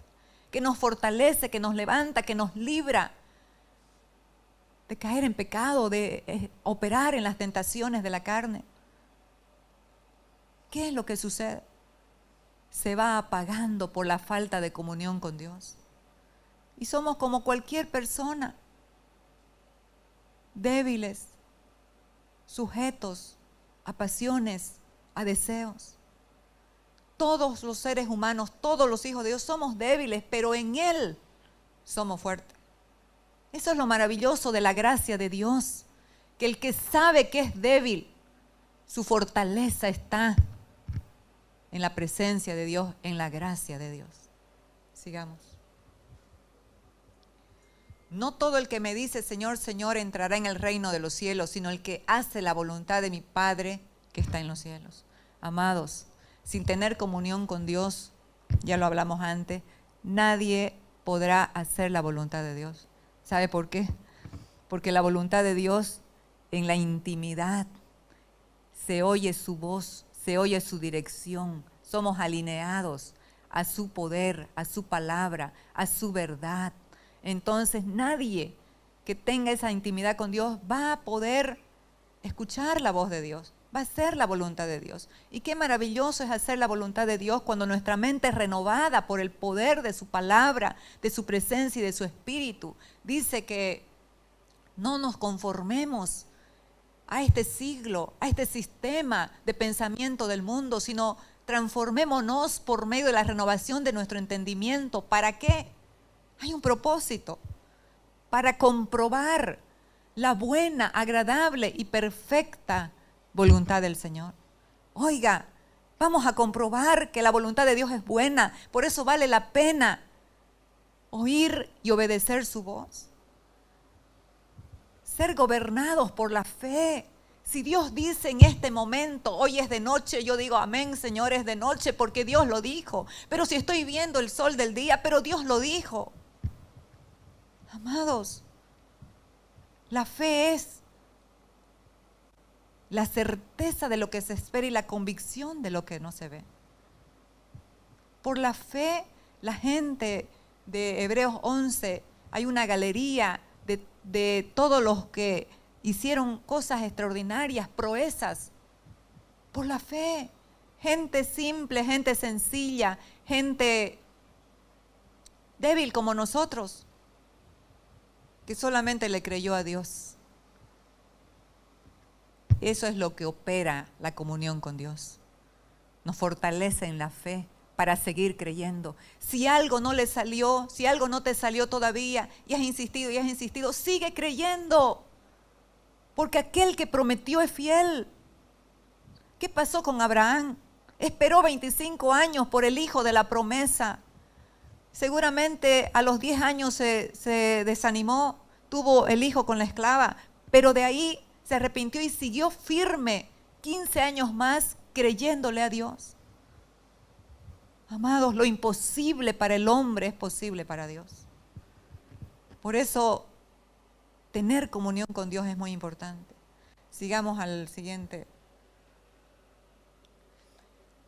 que nos fortalece, que nos levanta, que nos libra de caer en pecado, de operar en las tentaciones de la carne? ¿Qué es lo que sucede? Se va apagando por la falta de comunión con Dios. Y somos como cualquier persona, débiles, sujetos a pasiones, a deseos. Todos los seres humanos, todos los hijos de Dios somos débiles, pero en Él somos fuertes. Eso es lo maravilloso de la gracia de Dios, que el que sabe que es débil, su fortaleza está en la presencia de Dios, en la gracia de Dios. Sigamos. No todo el que me dice Señor, Señor entrará en el reino de los cielos, sino el que hace la voluntad de mi Padre que está en los cielos. Amados, sin tener comunión con Dios, ya lo hablamos antes, nadie podrá hacer la voluntad de Dios. ¿Sabe por qué? Porque la voluntad de Dios en la intimidad se oye su voz, se oye su dirección, somos alineados a su poder, a su palabra, a su verdad. Entonces nadie que tenga esa intimidad con Dios va a poder escuchar la voz de Dios, va a hacer la voluntad de Dios. Y qué maravilloso es hacer la voluntad de Dios cuando nuestra mente es renovada por el poder de su palabra, de su presencia y de su espíritu. Dice que no nos conformemos a este siglo, a este sistema de pensamiento del mundo, sino transformémonos por medio de la renovación de nuestro entendimiento. ¿Para qué? Hay un propósito, para comprobar la buena, agradable y perfecta voluntad del Señor. Oiga, vamos a comprobar que la voluntad de Dios es buena, por eso vale la pena oír y obedecer su voz. Ser gobernados por la fe. Si Dios dice en este momento, hoy es de noche, yo digo, amén, Señor, es de noche porque Dios lo dijo. Pero si estoy viendo el sol del día, pero Dios lo dijo. Amados, la fe es la certeza de lo que se espera y la convicción de lo que no se ve. Por la fe, la gente de Hebreos 11, hay una galería de todos los que hicieron cosas extraordinarias, proezas, por la fe. Gente simple, gente sencilla, gente débil como nosotros, que solamente le creyó a Dios. Eso es lo que opera la comunión con Dios. Nos fortalece en la fe para seguir creyendo. Si algo no le salió, si algo no te salió todavía y has insistido, sigue creyendo. Porque aquel que prometió es fiel. ¿Qué pasó con Abraham? Esperó 25 años por el hijo de la promesa. Seguramente a los 10 años se desanimó, tuvo el hijo con la esclava, pero de ahí se arrepintió y siguió firme 15 años más creyéndole a Dios. Amados, lo imposible para el hombre es posible para Dios. Por eso, tener comunión con Dios es muy importante. Sigamos al siguiente.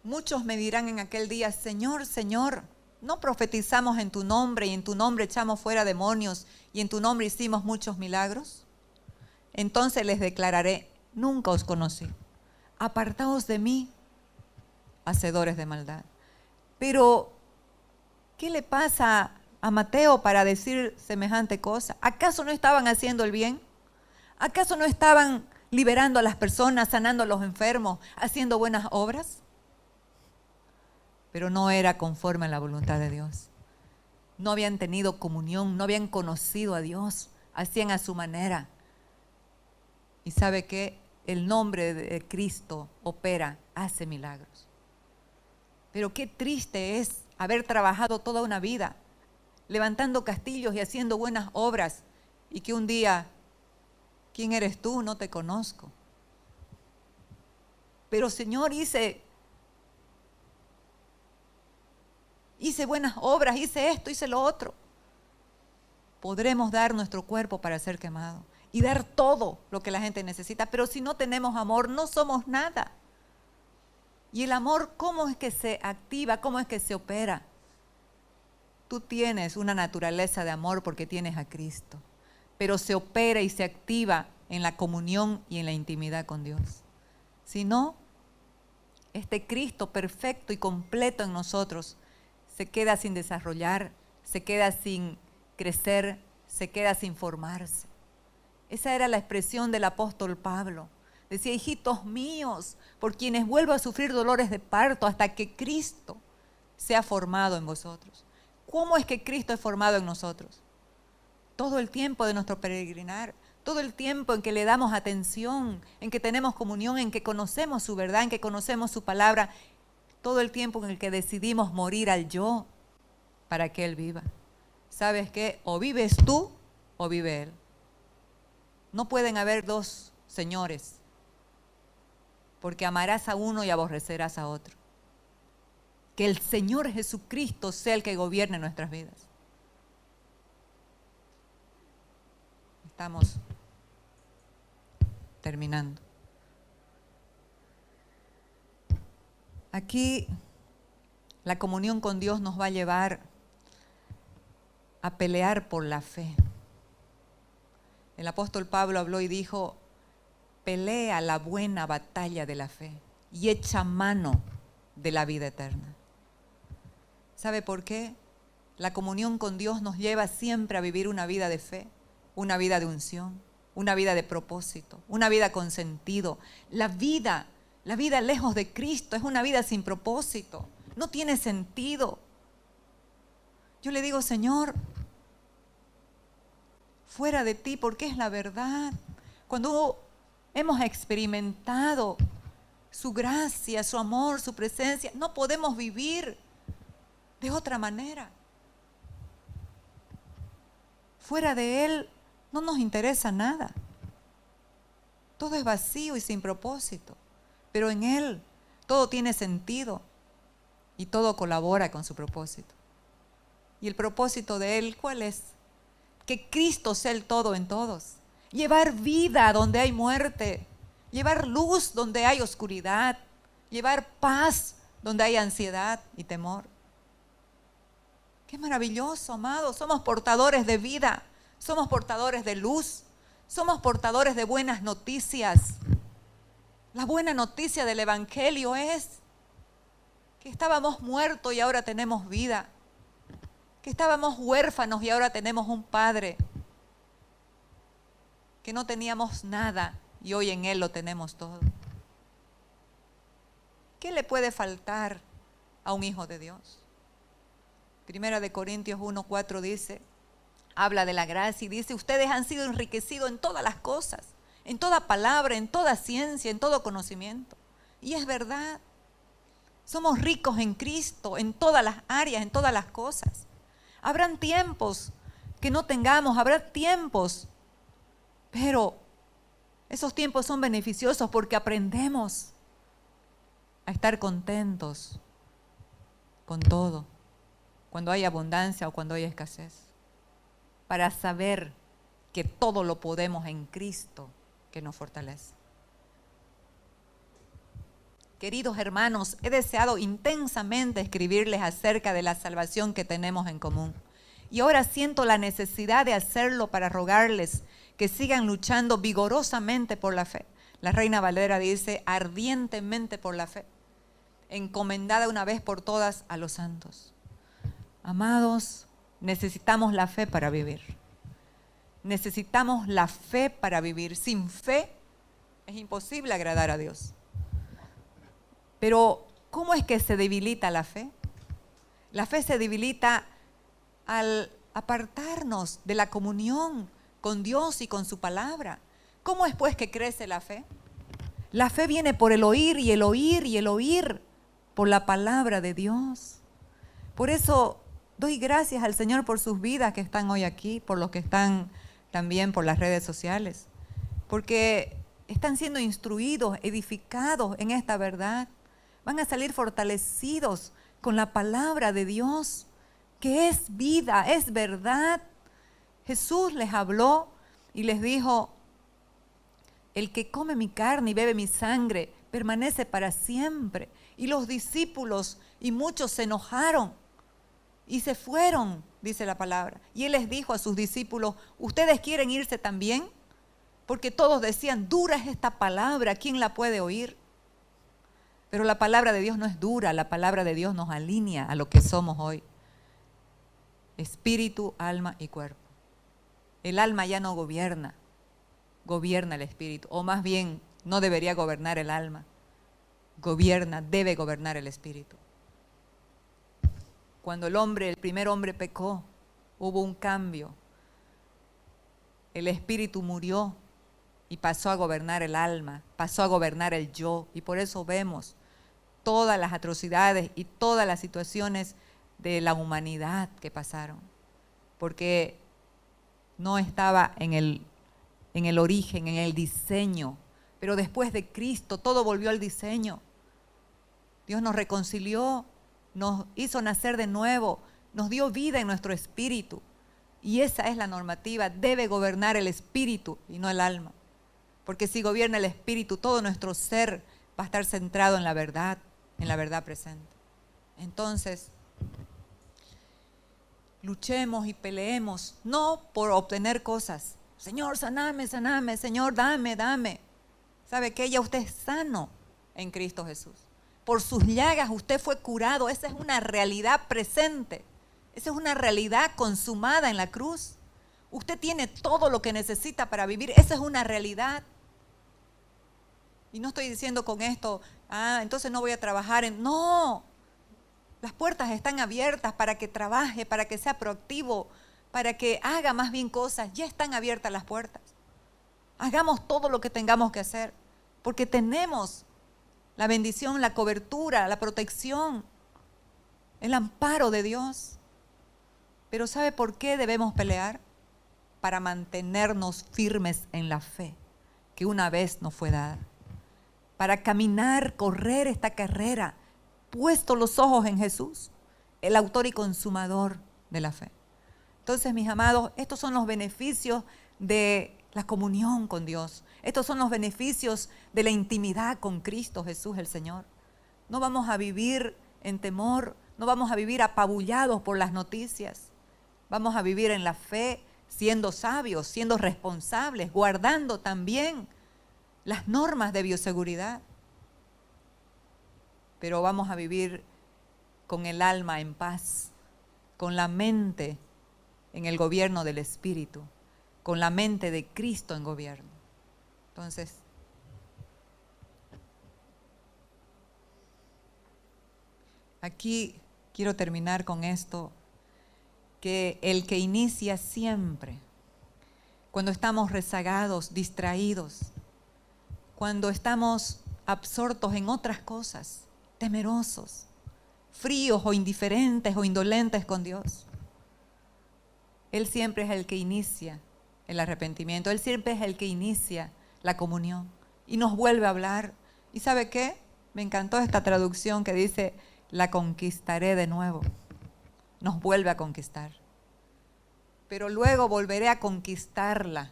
Muchos me dirán en aquel día, Señor, Señor, ¿no profetizamos en tu nombre y en tu nombre echamos fuera demonios y en tu nombre hicimos muchos milagros? Entonces les declararé, nunca os conocí. Apartaos de mí, hacedores de maldad. Pero, ¿qué le pasa a Mateo para decir semejante cosa? ¿Acaso no estaban haciendo el bien? ¿Acaso no estaban liberando a las personas, sanando a los enfermos, haciendo buenas obras? Pero no era conforme a la voluntad de Dios. No habían tenido comunión, no habían conocido a Dios, hacían a su manera. Y sabe que el nombre de Cristo opera, hace milagros. Pero qué triste es haber trabajado toda una vida, levantando castillos y haciendo buenas obras, y que un día, ¿quién eres tú? No te conozco. Pero Señor, hice buenas obras, hice esto, hice lo otro. Podremos dar nuestro cuerpo para ser quemado y dar todo lo que la gente necesita, pero si no tenemos amor, no somos nada. Y el amor, ¿cómo es que se activa? ¿Cómo es que se opera? Tú tienes una naturaleza de amor porque tienes a Cristo, pero se opera y se activa en la comunión y en la intimidad con Dios. Si no, este Cristo perfecto y completo en nosotros se queda sin desarrollar, se queda sin crecer, se queda sin formarse. Esa era la expresión del apóstol Pablo. Decía, hijitos míos, por quienes vuelvo a sufrir dolores de parto hasta que Cristo sea formado en vosotros. ¿Cómo es que Cristo es formado en nosotros? Todo el tiempo de nuestro peregrinar, todo el tiempo en que le damos atención, en que tenemos comunión, en que conocemos su verdad, en que conocemos su palabra, todo el tiempo en el que decidimos morir al yo para que Él viva. ¿Sabes qué? O vives tú o vive Él. No pueden haber dos señores, porque amarás a uno y aborrecerás a otro. Que el Señor Jesucristo sea el que gobierne nuestras vidas. Estamos terminando. Aquí La comunión con Dios nos va a llevar a pelear por la fe. El apóstol Pablo habló y dijo, pelea la buena batalla de la fe y echa mano de la vida eterna. ¿Sabe por qué? La comunión con Dios nos lleva siempre a vivir una vida de fe, una vida de unción, una vida de propósito, una vida con sentido. La vida lejos de Cristo es una vida sin propósito, no tiene sentido. Yo le digo, Señor, fuera de ti, porque es la verdad. Cuando hemos experimentado su gracia, su amor, su presencia, no podemos vivir de otra manera. Fuera de Él no nos interesa nada. Todo es vacío y sin propósito, pero en Él todo tiene sentido y todo colabora con su propósito. ¿Y el propósito de Él cuál es? Que Cristo sea el todo en todos. Llevar vida donde hay muerte, llevar luz donde hay oscuridad, llevar paz donde hay ansiedad y temor. Qué maravilloso, amados. Somos portadores de vida, somos portadores de luz, somos portadores de buenas noticias. La buena noticia del Evangelio es que estábamos muertos y ahora tenemos vida, que estábamos huérfanos y ahora tenemos un Padre, que no teníamos nada y hoy en Él lo tenemos todo. ¿Qué le puede faltar a un hijo de Dios? Primera de Corintios 1:4 dice, habla de la gracia y dice, ustedes han sido enriquecidos en todas las cosas, en toda palabra, en toda ciencia, en todo conocimiento. Y es verdad, somos ricos en Cristo, en todas las áreas, en todas las cosas. Habrán tiempos que no tengamos, habrá tiempos, pero esos tiempos son beneficiosos porque aprendemos a estar contentos con todo, cuando hay abundancia o cuando hay escasez, para saber que todo lo podemos en Cristo que nos fortalece. Queridos hermanos, he deseado intensamente escribirles acerca de la salvación que tenemos en común. Y ahora siento la necesidad de hacerlo para rogarles que sigan luchando vigorosamente por la fe. La Reina Valera dice, ardientemente por la fe, encomendada una vez por todas a los santos. Amados, necesitamos la fe para vivir. Necesitamos la fe para vivir. Sin fe es imposible agradar a Dios. Pero, ¿cómo es que se debilita la fe? La fe se debilita al apartarnos de la comunión con Dios y con su palabra. ¿Cómo es pues que crece la fe? La fe viene por el oír y el oír y el oír por la palabra de Dios. Por eso doy gracias al Señor por sus vidas que están hoy aquí, por los que están también por las redes sociales, porque están siendo instruidos, edificados en esta verdad. Van a salir fortalecidos con la palabra de Dios, que es vida, es verdad. Jesús les habló y les dijo, el que come mi carne y bebe mi sangre permanece para siempre. Y los discípulos y muchos se enojaron y se fueron, dice la palabra. Y Él les dijo a sus discípulos, ¿ustedes quieren irse también? Porque todos decían, dura es esta palabra, ¿quién la puede oír? Pero la palabra de Dios no es dura, la palabra de Dios nos alinea a lo que somos hoy. Espíritu, alma y cuerpo. El alma ya no gobierna, gobierna el espíritu. O más bien, no debería gobernar el alma. Debe gobernar el espíritu. Cuando el primer hombre pecó, hubo un cambio. El espíritu murió y pasó a gobernar el alma, pasó a gobernar el yo. Y por eso vemos todas las atrocidades y todas las situaciones de la humanidad que pasaron. Porque no estaba en el origen, en el diseño. Pero después de Cristo todo volvió al diseño. Dios nos reconcilió, nos hizo nacer de nuevo, nos dio vida en nuestro espíritu. Y esa es la normativa, debe gobernar el espíritu y no el alma. Porque si gobierna el espíritu, todo nuestro ser va a estar centrado en la verdad presente. Entonces, luchemos y peleemos, no por obtener cosas. Señor, saname, saname, Señor, dame, dame. ¿Sabe qué? Ya usted es sano en Cristo Jesús. Por sus llagas usted fue curado. Esa es una realidad presente. Esa es una realidad consumada en la cruz. Usted tiene todo lo que necesita para vivir. Esa es una realidad. Y no estoy diciendo con esto, entonces no voy a trabajar en... No, las puertas están abiertas para que trabaje, para que sea proactivo, para que haga más bien cosas. Ya están abiertas las puertas. Hagamos todo lo que tengamos que hacer, porque tenemos la bendición, la cobertura, la protección, el amparo de Dios. Pero ¿sabe por qué debemos pelear? Para mantenernos firmes en la fe que una vez nos fue dada. Para caminar, correr esta carrera, puesto los ojos en Jesús, el autor y consumador de la fe. Entonces, mis amados, estos son los beneficios de la comunión con Dios. Estos son los beneficios de la intimidad con Cristo Jesús el Señor. No vamos a vivir en temor, no vamos a vivir apabullados por las noticias. Vamos a vivir en la fe, siendo sabios, siendo responsables, guardando también las normas de bioseguridad. Pero vamos a vivir con el alma en paz, con la mente en el gobierno del Espíritu, con la mente de Cristo en gobierno. Entonces, aquí quiero terminar con esto, que el que inicia siempre, cuando estamos rezagados, distraídos, cuando estamos absortos en otras cosas, temerosos, fríos o indiferentes o indolentes con Dios, Él siempre es el que inicia el arrepentimiento. Él siempre es el que inicia la comunión y nos vuelve a hablar. ¿Y sabe qué? Me encantó esta traducción que dice, la conquistaré de nuevo. Nos vuelve a conquistar. Pero luego volveré a conquistarla.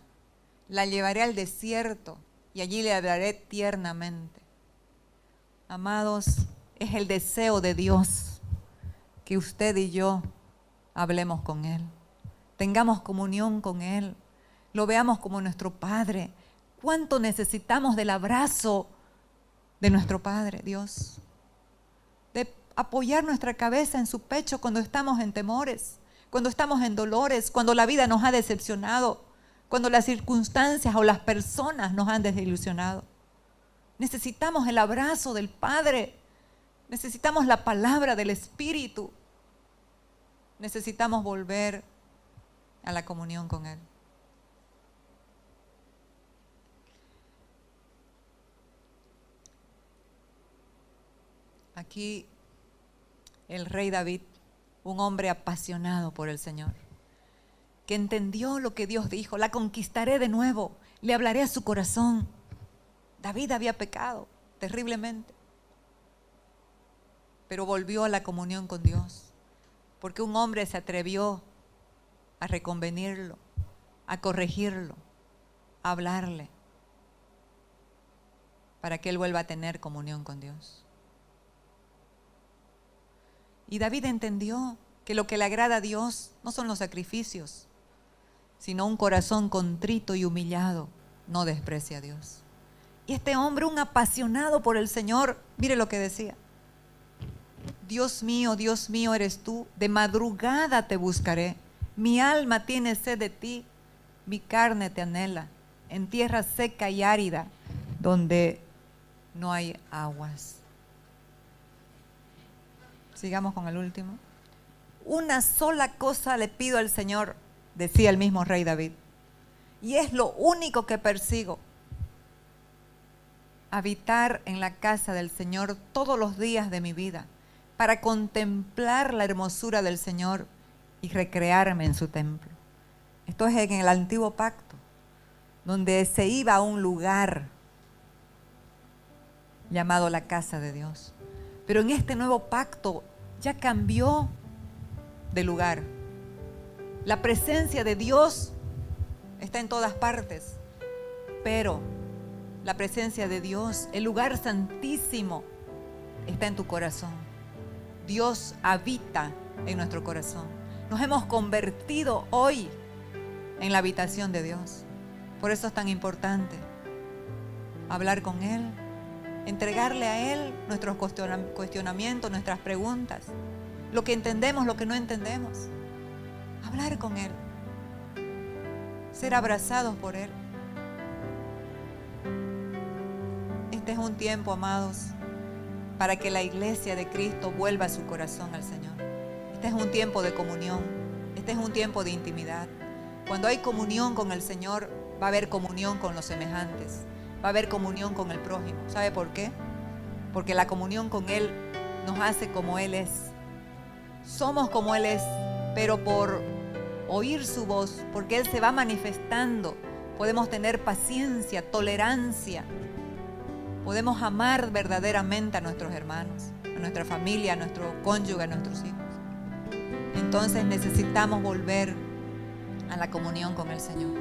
La llevaré al desierto y allí le hablaré tiernamente. Amados, es el deseo de Dios que usted y yo hablemos con Él. Tengamos comunión con Él. Lo veamos como nuestro Padre. ¿Cuánto necesitamos del abrazo de nuestro Padre, Dios? De apoyar nuestra cabeza en su pecho cuando estamos en temores, cuando estamos en dolores, cuando la vida nos ha decepcionado, cuando las circunstancias o las personas nos han desilusionado. Necesitamos el abrazo del Padre. Necesitamos la palabra del Espíritu. Necesitamos volver a la comunión con Él. Aquí el rey David, un hombre apasionado por el Señor, que entendió lo que Dios dijo, la conquistaré de nuevo, le hablaré a su corazón. David había pecado terriblemente, pero volvió a la comunión con Dios, porque un hombre se atrevió a reconvenirlo, a corregirlo, a hablarle, para que él vuelva a tener comunión con Dios. Y David entendió que lo que le agrada a Dios no son los sacrificios, sino un corazón contrito y humillado no desprecia a Dios. Y este hombre, un apasionado por el Señor, mire lo que decía. Dios mío, eres tú, de madrugada te buscaré. Mi alma tiene sed de ti, mi carne te anhela, en tierra seca y árida, donde no hay aguas. Sigamos con el último. Una sola cosa le pido al Señor, decía el mismo rey David, y es lo único que persigo: habitar en la casa del Señor todos los días de mi vida, para contemplar la hermosura del Señor y recrearme en su templo. Esto es en el antiguo pacto, donde se iba a un lugar llamado la casa de Dios. Pero en este nuevo pacto ya cambió de lugar. La presencia de Dios está en todas partes, pero la presencia de Dios, el lugar santísimo, está en tu corazón. Dios habita en nuestro corazón. Nos hemos convertido hoy en la habitación de Dios. Por eso es tan importante hablar con Él, entregarle a Él nuestros cuestionamientos, nuestras preguntas, lo que entendemos, lo que no entendemos. Hablar con Él, ser abrazados por Él. Este es un tiempo, amados, para que la iglesia de Cristo vuelva su corazón al Señor. Este es un tiempo de comunión, este es un tiempo de intimidad. Cuando hay comunión con el Señor, va a haber comunión con los semejantes, va a haber comunión con el prójimo. ¿Sabe por qué? Porque la comunión con Él nos hace como Él es. Somos como Él es, pero por oír su voz, porque Él se va manifestando, podemos tener paciencia, tolerancia, podemos amar verdaderamente a nuestros hermanos, a nuestra familia, a nuestro cónyuge, a nuestros hijos. Entonces necesitamos volver a la comunión con el Señor.